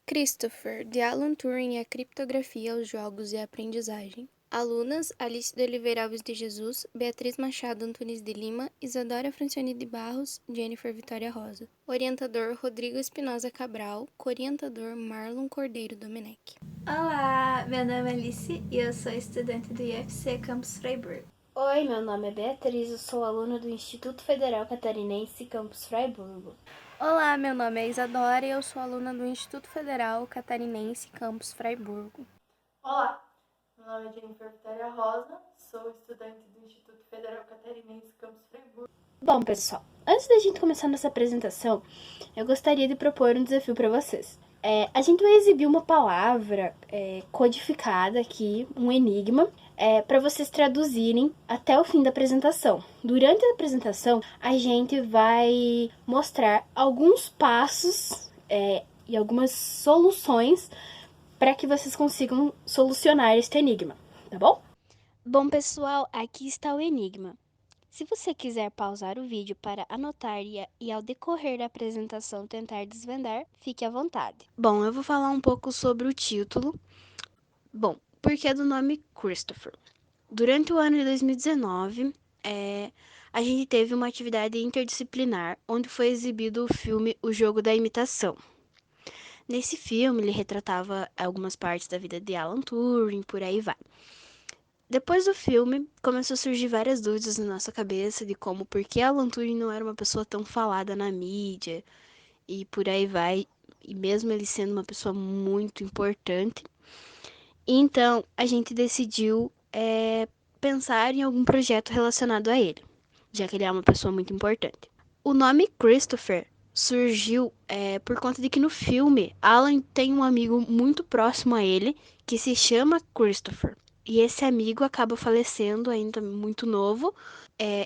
Christopher, de Alan Turing e a criptografia aos jogos e a aprendizagem. Alunas: Alice de Oliveira Alves de Jesus, Beatriz Machado Antunes de Lima, Isadora Francione de Barros, Jennifer Vitória Rosa. Orientador: Rodrigo Espinosa Cabral, coorientador: Marlon Cordeiro Domenech. Olá, meu nome é Alice e eu sou estudante do IFC Campus Freiburg. Oi, meu nome é Beatriz, eu sou aluna do Instituto Federal Catarinense Campus Freiburg. Olá, meu nome é Isadora e eu sou aluna do Instituto Federal Catarinense Campus Freiburg. Olá, meu nome é Jennifer Vitória Rosa, sou estudante do Instituto Federal Catarinense Campus Freiburg. Bom, pessoal, antes da gente começar nossa apresentação, eu gostaria de propor um desafio para vocês. A gente vai exibir uma palavra codificada aqui, um enigma, para vocês traduzirem até o fim da apresentação. Durante a apresentação, a gente vai mostrar alguns passos e algumas soluções para que vocês consigam solucionar este enigma, tá bom? Bom, pessoal, aqui está o enigma. Se você quiser pausar o vídeo para anotar e ao decorrer da apresentação tentar desvendar, fique à vontade. Bom, eu vou falar um pouco sobre o título. Bom, por que do nome Christopher? Durante o ano de 2019, a gente teve uma atividade interdisciplinar onde foi exibido o filme O Jogo da Imitação. Nesse filme, ele retratava algumas partes da vida de Alan Turing, por aí vai. Depois do filme, começou a surgir várias dúvidas na nossa cabeça de como, por que Alan Turing não era uma pessoa tão falada na mídia e por aí vai, e mesmo ele sendo uma pessoa muito importante. Então, a gente decidiu pensar em algum projeto relacionado a ele, já que ele é uma pessoa muito importante. O nome Christopher surgiu por conta de que no filme, Alan tem um amigo muito próximo a ele que se chama Christopher. E esse amigo acaba falecendo ainda muito novo.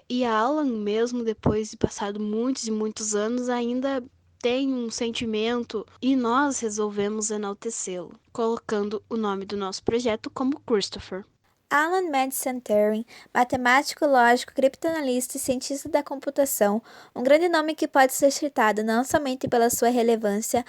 E Alan, mesmo depois de passado muitos e muitos anos, ainda tem um sentimento e nós resolvemos enaltecê-lo, colocando o nome do nosso projeto como Christopher. Alan Madison Turing, matemático, lógico, criptoanalista e cientista da computação, um grande nome que pode ser citado não somente pela sua relevância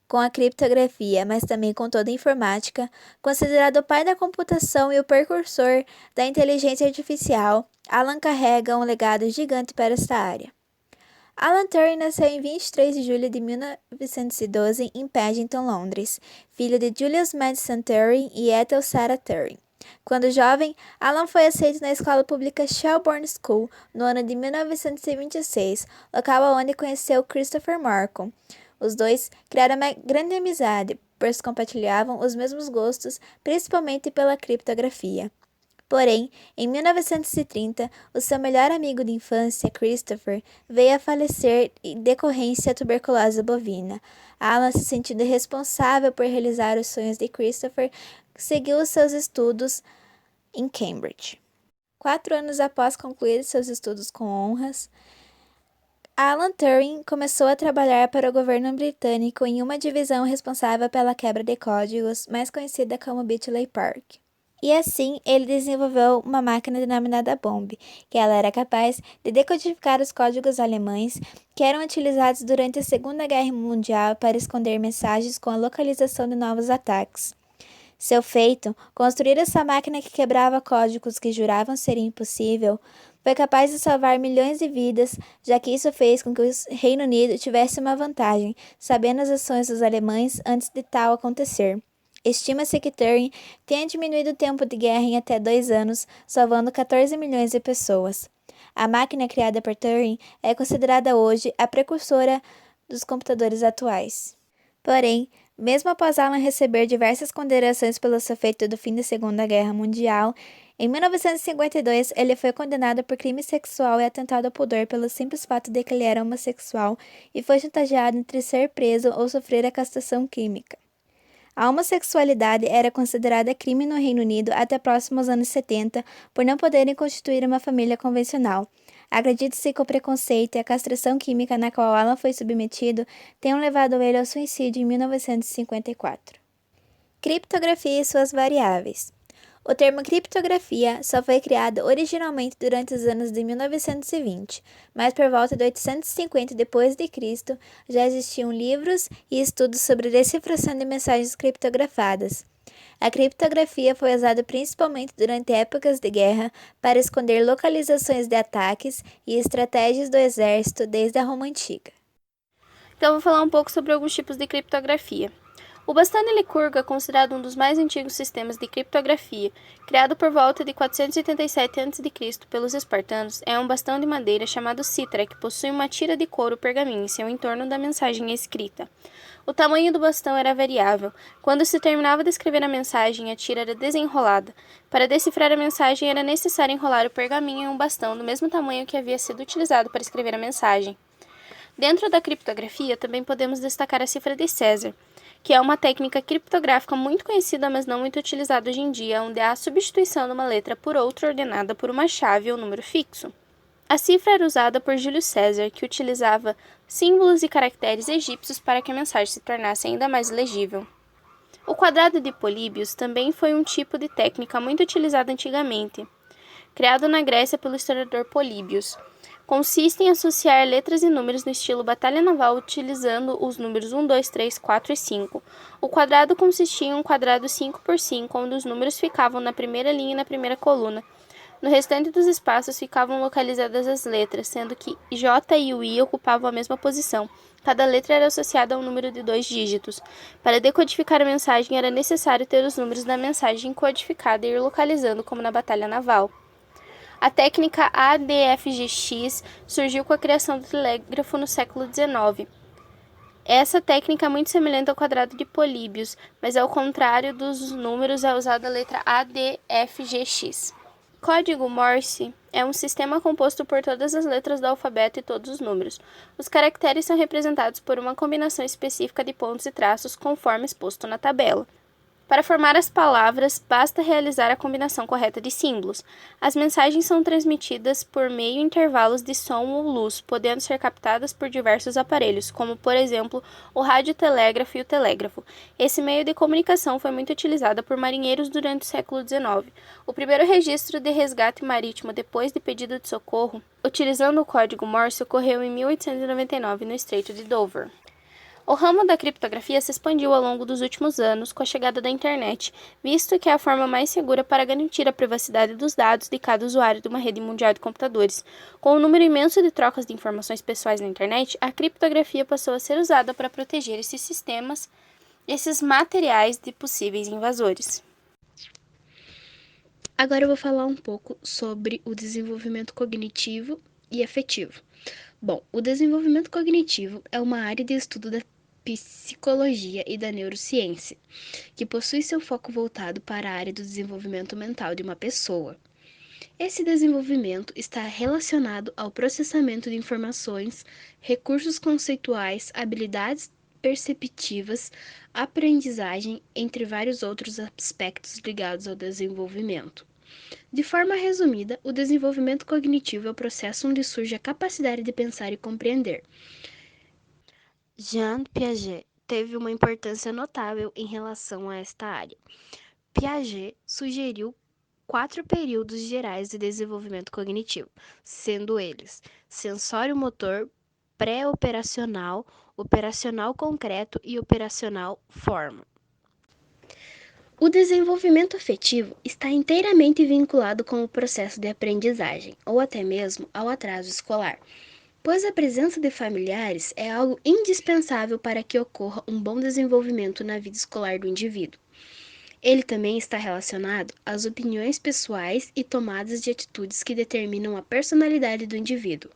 com a criptografia, mas também com toda a informática, considerado o pai da computação e o precursor da inteligência artificial. Alan carrega um legado gigante para esta área. Alan Turing nasceu em 23 de julho de 1912 em Paddington, Londres, filho de Julius Madison Turing e Ethel Sarah Turing. Quando jovem, Alan foi aceito na escola pública Shelbourne School no ano de 1926, local onde conheceu Christopher Marcon. Os dois criaram uma grande amizade, pois compartilhavam os mesmos gostos, principalmente pela criptografia. Porém, em 1930, o seu melhor amigo de infância, Christopher, veio a falecer em decorrência da tuberculose bovina. Alan, se sentindo responsável por realizar os sonhos de Christopher, seguiu os seus estudos em Cambridge. 4 anos após concluir seus estudos com honras, Alan Turing começou a trabalhar para o governo britânico em uma divisão responsável pela quebra de códigos, mais conhecida como Bletchley Park. E assim, ele desenvolveu uma máquina denominada Bomb, que ela era capaz de decodificar os códigos alemães que eram utilizados durante a Segunda Guerra Mundial para esconder mensagens com a localização de novos ataques. Seu feito, construir essa máquina que quebrava códigos que juravam ser impossível, foi capaz de salvar milhões de vidas, já que isso fez com que o Reino Unido tivesse uma vantagem, sabendo as ações dos alemães antes de tal acontecer. Estima-se que Turing tenha diminuído o tempo de guerra em até 2 anos, salvando 14 milhões de pessoas. A máquina criada por Turing é considerada hoje a precursora dos computadores atuais. Porém, mesmo após Alan receber diversas condenações pelo seu feito do fim da Segunda Guerra Mundial, em 1952 ele foi condenado por crime sexual e atentado ao pudor pelo simples fato de que ele era homossexual e foi chantageado entre ser preso ou sofrer a castração química. A homossexualidade era considerada crime no Reino Unido até próximos anos 70 por não poderem constituir uma família convencional. Acredita-se que o preconceito e a castração química na qual Alan foi submetido tenham levado ele ao suicídio em 1954. Criptografia e suas variáveis. O termo criptografia só foi criado originalmente durante os anos de 1920, mas por volta de 850 d.C. já existiam livros e estudos sobre a decifração de mensagens criptografadas. A criptografia foi usada principalmente durante épocas de guerra para esconder localizações de ataques e estratégias do exército desde a Roma Antiga. Então, vou falar um pouco sobre alguns tipos de criptografia. O bastão de Licurgo é considerado um dos mais antigos sistemas de criptografia. Criado por volta de 487 a.C. pelos espartanos, é um bastão de madeira chamado citra que possui uma tira de couro pergaminho em seu entorno da mensagem escrita. O tamanho do bastão era variável. Quando se terminava de escrever a mensagem, a tira era desenrolada. Para decifrar a mensagem, era necessário enrolar o pergaminho em um bastão do mesmo tamanho que havia sido utilizado para escrever a mensagem. Dentro da criptografia, também podemos destacar a cifra de César, que é uma técnica criptográfica muito conhecida, mas não muito utilizada hoje em dia, onde há a substituição de uma letra por outra ordenada por uma chave ou número fixo. A cifra era usada por Júlio César, que utilizava símbolos e caracteres egípcios para que a mensagem se tornasse ainda mais legível. O quadrado de Políbios também foi um tipo de técnica muito utilizada antigamente, criado na Grécia pelo historiador Políbios. Consiste em associar letras e números no estilo batalha naval utilizando os números 1, 2, 3, 4 e 5. O quadrado consistia em um quadrado 5 por 5, onde os números ficavam na primeira linha e na primeira coluna. No restante dos espaços ficavam localizadas as letras, sendo que J e o I ocupavam a mesma posição. Cada letra era associada a um número de 2 dígitos. Para decodificar a mensagem era necessário ter os números da mensagem codificada e ir localizando como na batalha naval. A técnica ADFGX surgiu com a criação do telégrafo no século XIX. Essa técnica é muito semelhante ao quadrado de Políbios, mas ao contrário dos números é usada a letra ADFGX. Código Morse é um sistema composto por todas as letras do alfabeto e todos os números. Os caracteres são representados por uma combinação específica de pontos e traços, conforme exposto na tabela. Para formar as palavras, basta realizar a combinação correta de símbolos. As mensagens são transmitidas por meio de intervalos de som ou luz, podendo ser captadas por diversos aparelhos, como, por exemplo, o radiotelégrafo e o telégrafo. Esse meio de comunicação foi muito utilizado por marinheiros durante o século XIX. O primeiro registro de resgate marítimo depois de pedido de socorro, utilizando o código Morse, ocorreu em 1899 no Estreito de Dover. O ramo da criptografia se expandiu ao longo dos últimos anos com a chegada da internet, visto que é a forma mais segura para garantir a privacidade dos dados de cada usuário de uma rede mundial de computadores. Com o número imenso de trocas de informações pessoais na internet, a criptografia passou a ser usada para proteger esses sistemas, esses materiais de possíveis invasores. Agora eu vou falar um pouco sobre o desenvolvimento cognitivo e afetivo. Bom, o desenvolvimento cognitivo é uma área de estudo da psicologia e da neurociência, que possui seu foco voltado para a área do desenvolvimento mental de uma pessoa. Esse desenvolvimento está relacionado ao processamento de informações, recursos conceituais, habilidades perceptivas, aprendizagem, entre vários outros aspectos ligados ao desenvolvimento. De forma resumida, o desenvolvimento cognitivo é o processo onde surge a capacidade de pensar e compreender. Jean Piaget teve uma importância notável em relação a esta área. Piaget sugeriu 4 períodos gerais de desenvolvimento cognitivo, sendo eles sensório-motor, pré-operacional, operacional concreto e operacional forma. O desenvolvimento afetivo está inteiramente vinculado com o processo de aprendizagem, ou até mesmo ao atraso escolar, pois a presença de familiares é algo indispensável para que ocorra um bom desenvolvimento na vida escolar do indivíduo. Ele também está relacionado às opiniões pessoais e tomadas de atitudes que determinam a personalidade do indivíduo,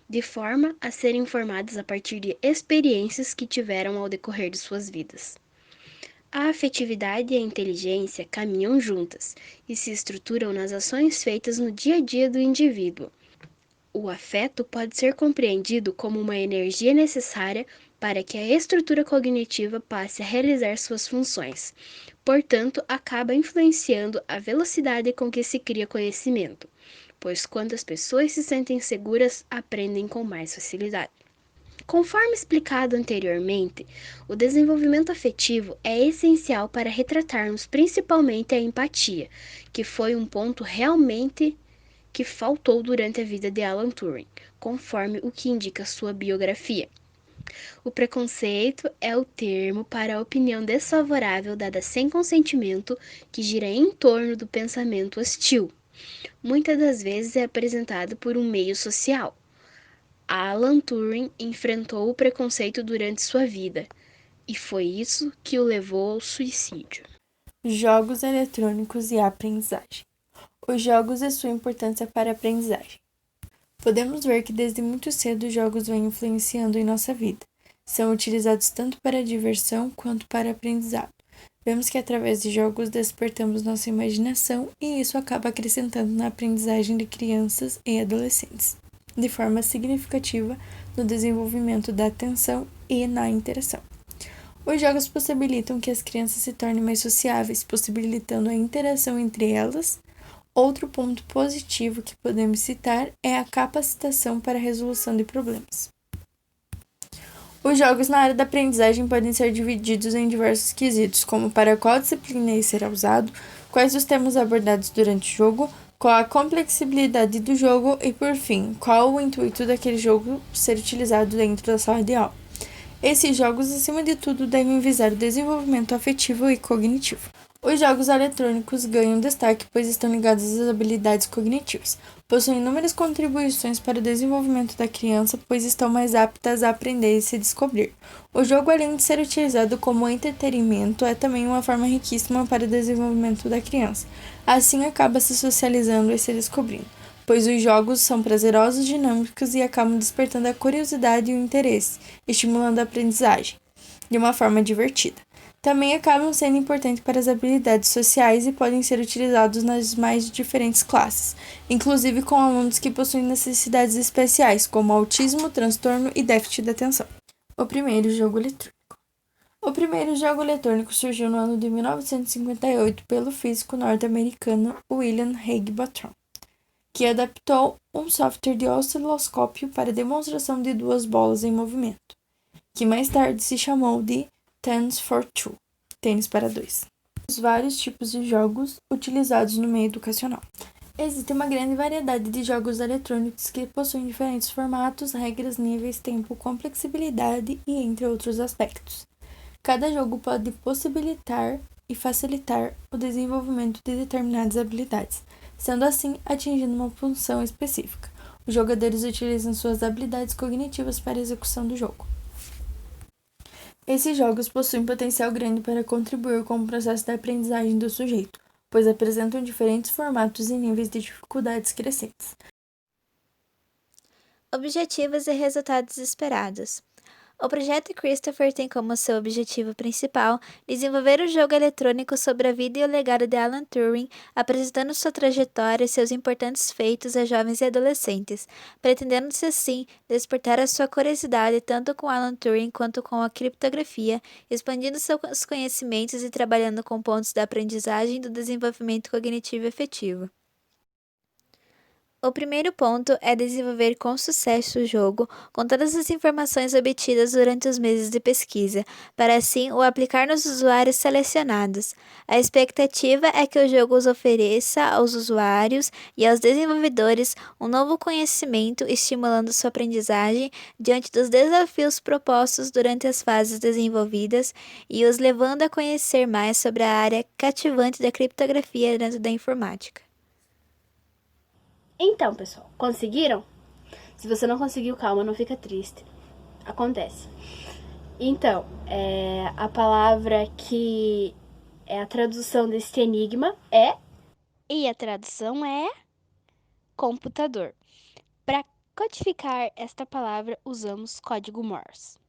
de forma a serem formadas a partir de experiências que tiveram ao decorrer de suas vidas. A afetividade e a inteligência caminham juntas e se estruturam nas ações feitas no dia a dia do indivíduo. O afeto pode ser compreendido como uma energia necessária para que a estrutura cognitiva passe a realizar suas funções. Portanto, acaba influenciando a velocidade com que se cria conhecimento, pois quando as pessoas se sentem seguras, aprendem com mais facilidade. Conforme explicado anteriormente, o desenvolvimento afetivo é essencial para retratarmos principalmente a empatia, que foi um ponto realmente que faltou durante a vida de Alan Turing, conforme o que indica sua biografia. O preconceito é o termo para a opinião desfavorável dada sem consentimento que gira em torno do pensamento hostil. Muitas das vezes é apresentado por um meio social. Alan Turing enfrentou o preconceito durante sua vida, e foi isso que o levou ao suicídio. Jogos eletrônicos e a aprendizagem. Os jogos e sua importância para a aprendizagem. Podemos ver que desde muito cedo os jogos vêm influenciando em nossa vida. São utilizados tanto para diversão quanto para aprendizado. Vemos que através de jogos despertamos nossa imaginação e isso acaba acrescentando na aprendizagem de crianças e adolescentes, de forma significativa no desenvolvimento da atenção e na interação. Os jogos possibilitam que as crianças se tornem mais sociáveis, possibilitando a interação entre elas. Outro ponto positivo que podemos citar é a capacitação para a resolução de problemas. Os jogos na área da aprendizagem podem ser divididos em diversos quesitos, como para qual disciplina ele será usado, quais os temas abordados durante o jogo, qual a complexibilidade do jogo e, por fim, qual o intuito daquele jogo ser utilizado dentro da sala de aula. Esses jogos, acima de tudo, devem visar o desenvolvimento afetivo e cognitivo. Os jogos eletrônicos ganham destaque pois estão ligados às habilidades cognitivas. Possuem inúmeras contribuições para o desenvolvimento da criança, pois estão mais aptas a aprender e se descobrir. O jogo, além de ser utilizado como entretenimento, é também uma forma riquíssima para o desenvolvimento da criança. Assim, acaba se socializando e se descobrindo, pois os jogos são prazerosos, dinâmicos e acabam despertando a curiosidade e o interesse, estimulando a aprendizagem de uma forma divertida. Também acabam sendo importantes para as habilidades sociais e podem ser utilizados nas mais diferentes classes, inclusive com alunos que possuem necessidades especiais, como autismo, transtorno e déficit de atenção. O primeiro jogo eletrônico. O primeiro jogo eletrônico surgiu no ano de 1958 pelo físico norte-americano William Higginbotham, que adaptou um software de osciloscópio para demonstração de duas bolas em movimento, que mais tarde se chamou de Tennis for Two, tênis para dois. Os vários tipos de jogos utilizados no meio educacional. Existe uma grande variedade de jogos eletrônicos que possuem diferentes formatos, regras, níveis, tempo, complexibilidade e entre outros aspectos. Cada jogo pode possibilitar e facilitar o desenvolvimento de determinadas habilidades, sendo assim atingindo uma função específica. Os jogadores utilizam suas habilidades cognitivas para a execução do jogo. Esses jogos possuem potencial grande para contribuir com o processo de aprendizagem do sujeito, pois apresentam diferentes formatos e níveis de dificuldades crescentes. Objetivos e resultados esperados. O projeto Christopher tem como seu objetivo principal desenvolver um jogo eletrônico sobre a vida e o legado de Alan Turing, apresentando sua trajetória e seus importantes feitos a jovens e adolescentes, pretendendo-se assim despertar a sua curiosidade tanto com Alan Turing quanto com a criptografia, expandindo seus conhecimentos e trabalhando com pontos da aprendizagem e do desenvolvimento cognitivo efetivo. O primeiro ponto é desenvolver com sucesso o jogo com todas as informações obtidas durante os meses de pesquisa, para assim o aplicar nos usuários selecionados. A expectativa é que o jogo os ofereça aos usuários e aos desenvolvedores um novo conhecimento, estimulando sua aprendizagem diante dos desafios propostos durante as fases desenvolvidas e os levando a conhecer mais sobre a área cativante da criptografia dentro da informática. Então, pessoal, conseguiram? Se você não conseguiu, calma, não fica triste. Acontece. Então, a palavra que é a tradução deste enigma é... E a tradução é computador. Para codificar esta palavra, usamos código Morse.